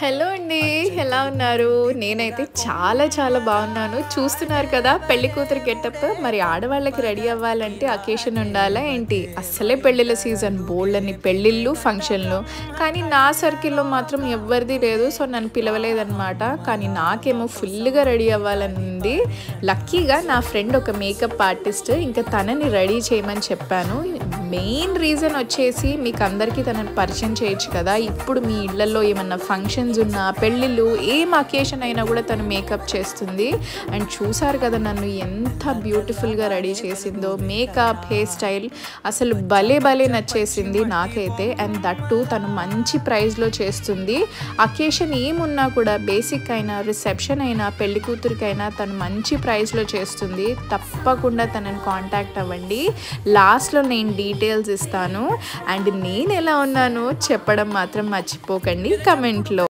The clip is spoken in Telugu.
హలో అండి. ఎలా ఉన్నారు? నేనైతే చాలా చాలా బాగున్నాను. చూస్తున్నారు కదా పెళ్లి కూతురు గెటప్. మరి ఆడవాళ్ళకి రెడీ అవ్వాలంటే అకేషన్ ఉండాలా ఏంటి? అస్సలే పెళ్ళిళ్ళ సీజన్. బోల్డన్ని పెళ్ళిళ్ళు, ఫంక్షన్‌లు. కానీ నా సర్కిల్‌లో మాత్రం ఎవ్వరిది లేదు. సో, నన్ను పిలవలేదనమాట. కానీ నాకేమో ఫుల్‌గా రెడీ అవ్వాలని ఉంది. లక్కీగా నా ఫ్రెండ్ ఒక మేకప్ ఆర్టిస్ట్. ఇంకా తనని రెడీ చేయమని చెప్పాను. మెయిన్ రీజన్ వచ్చేసి మీకు అందరికీ తనని పరిచయం చేయొచ్చు కదా. ఇప్పుడు మీ ఇళ్లలో ఏమన్నా ఫంక్షన్స్ ఉన్నా, పెళ్ళిళ్ళు, ఏం అకేషన్ అయినా కూడా తను మేకప్ చేస్తుంది. అండ్ చూసారు కదా నన్ను ఎంత బ్యూటిఫుల్గా రెడీ చేసిందో. మేకప్, హెయిర్ స్టైల్ అసలు భలే భలే నచ్చేసింది నాకైతే. అండ్ దట్టు తను మంచి ప్రైస్లో చేస్తుంది. అకేషన్ ఏమున్నా కూడా బేసిక్ అయినా, రిసెప్షన్ అయినా, పెళ్లి కూతురికైనా తను మంచి ప్రైస్లో చేస్తుంది. తప్పకుండా తనని కాంటాక్ట్ అవ్వండి. లాస్ట్లో నేను డీటెయిల్స్ ఇస్తాను. అండ్ నేను ఎలా ఉన్నానో చెప్పడం మాత్రం మర్చిపోకండి కమెంట్లో.